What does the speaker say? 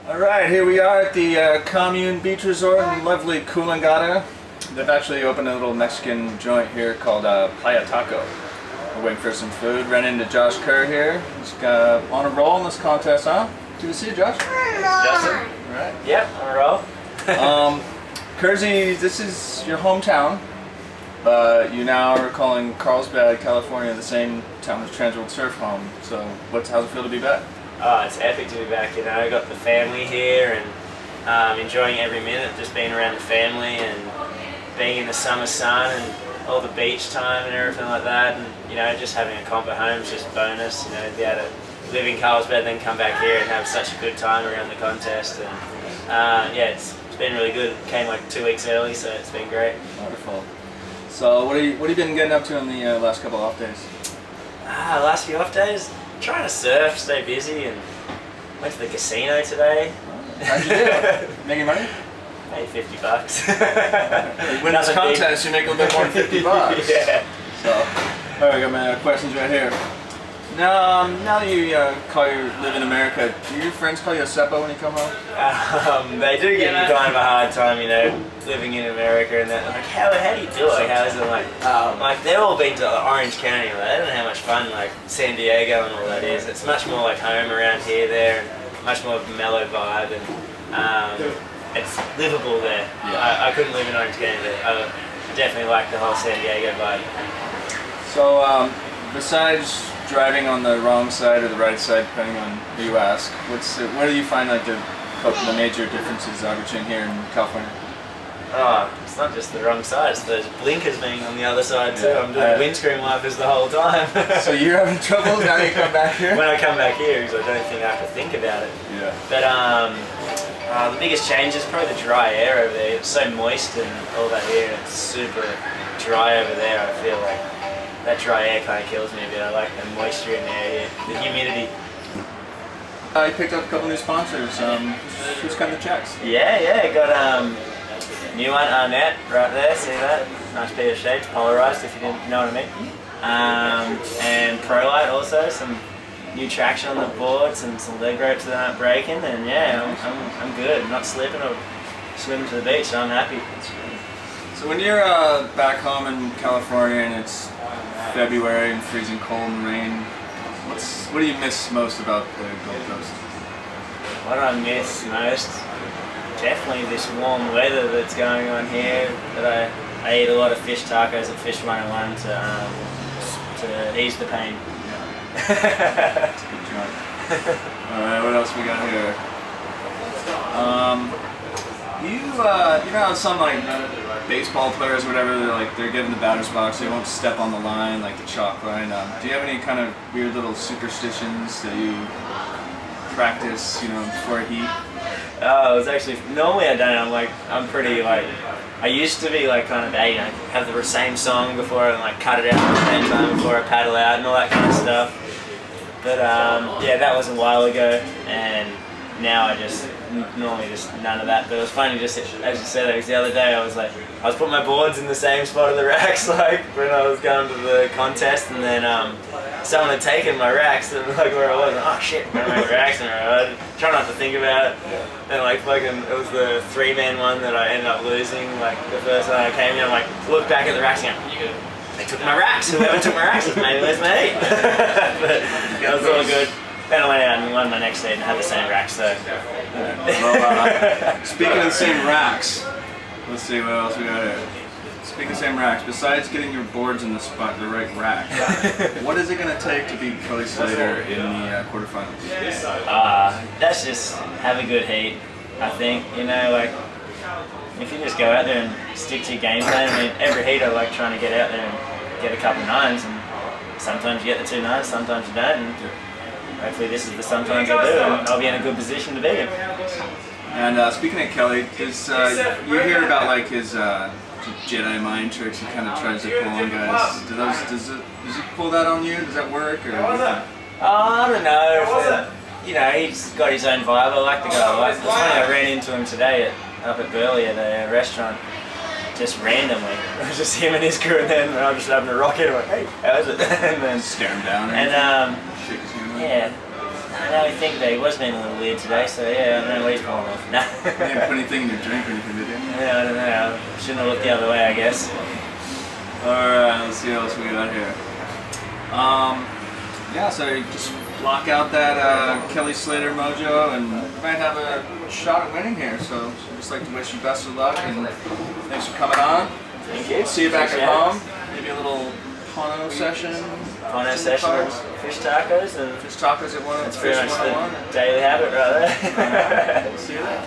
Alright, here we are at the Commune Beach Resort in lovely Coolangatta. They've actually opened a little Mexican joint here called Playa Taco. We're waiting for some food. Ran into Josh Kerr here. He's on a roll in this contest, huh? Good to see you, Josh. Justin? Alright. Yep, on a roll. Kersey, this is your hometown, but you now are calling Carlsbad, California the same town as TransWorld Surf home. So how's it feel to be back? Oh, it's epic to be back, you know. I got the family here and enjoying every minute, just being around the family and being in the summer sun and all the beach time and everything like that. And, you know, just having a comp at home is just a bonus, you know, to be able to live in Carlsbad, then come back here and have such a good time around the contest. And yeah, it's been really good. Came like 2 weeks early, so it's been great. Wonderful. So what have you been getting up to in the last couple of off days? Last few off days, trying to surf, stay busy, and went to the casino today. How'd you do? Making money? Made $50. You win this contest, you make a little bit more than $50. Yeah. So, all right, I got my questions right here. Now that you live in America, do your friends call you a seppo when you come home? They do give me kind of a hard time, you know, living in America, and they're like, how do you do it? How is it like they've all been to Orange County, like, they don't know how much fun like San Diego and all that is. It's much more like home around here, there, and much more of a mellow vibe, and it's livable there. Yeah. I couldn't live in Orange County, but I definitely like the whole San Diego vibe. So, besides driving on the wrong side or the right side, depending on who you ask, what do you find like the major differences between here and California? Oh, it's not just the wrong side, it's those blinkers being on the other side too. I'm doing windscreen wipers the whole time. So you're having trouble now you come back here? When I come back here, because I don't think I have to think about it. Yeah. But the biggest change is probably the dry air over there. It's so moist and all that here, it's super dry over there. I feel like that dry air kind of kills me a bit. I like the moisture in the air here, the humidity. I picked up a couple new sponsors. Who's cutting the checks? Yeah, got new one, Arnett, right there, see that? Nice pair of shades, polarized if you didn't know what I mean. And Pro-Lite also, some new traction on the boards and some leg ropes that aren't breaking, and yeah, I'm good. I'm not slipping or swimming to the beach, so I'm happy. So when you're back home in California and it's February and freezing cold and rain, what do you miss most about the Gold Coast? What do I miss most? Definitely this warm weather that's going on here. That I eat a lot of fish tacos at Fish 101 to ease the pain. That's a good job. Alright, what else we got here? You know how some like baseball players or whatever, they're getting the batter's box, they won't step on the line, like the chalk line. Do you have any kind of weird little superstitions that you practice, you know, before a heat? Oh, it's actually, normally I don't. I'm pretty like, I used to be like kind of, you know, have the same song before and like cut it out at the same time before I paddle out and all that kind of stuff. But yeah, that was a while ago, and now I just normally just none of that. But it was funny, just as you said, the other day I was putting my boards in the same spot of the racks like when I was going to the contest, and then someone had taken my racks and like where I was, and, oh shit, where are my racks? And I try not to think about it. And like fucking, it was the 3-man one that I ended up losing. Like the first time I came in, I'm like looked back at the racks and they took my racks. Whoever took my racks, maybe where's my heat? But it was all good. Then I went out and won my next seed and had the same racks, so. Well, speaking of the same racks, let's see what else we got here. Speaking of the same racks, besides getting your boards in the right rack, what is it going to take to beat Kelly Slater in the quarterfinals? That's just have a good heat, I think. You know, like, if you just go out there and stick to your game plan, I mean, every heat I like trying to get out there and get a couple nines, and sometimes you get the 2 nines, sometimes you don't. And hopefully this is the sometimes I do, and I'll be in a good position to beat him. And speaking of Kelly, you hear about like his Jedi mind tricks he kind of tries to pull on guys. Does he pull that on you? Does that work? Or I don't know. You know, he's got his own vibe. I like the guy. It's funny, I ran into him today up at Burley at a restaurant, just randomly. It was just him and his crew, and then I was just having a rocket. I'm like, hey, how is it? And then stare him down. And shake his hand. Yeah. Now we think that he was being a little weird today, so yeah, I don't know what he's pulling off. No. You didn't put anything in your drink or anything, did you? Yeah, I don't know. I shouldn't have looked the other way, I guess. Alright, let's see what else we got here. Yeah, so you just block out that Kelly Slater mojo and you might have a shot at winning here. So I'd just like to wish you best of luck and thanks for coming on. Thank you. See you back at home. Maybe a little Pono session. Pono session, fish tacos, and fish tacos at one. That's pretty much the daily habit right there. We'll see you there.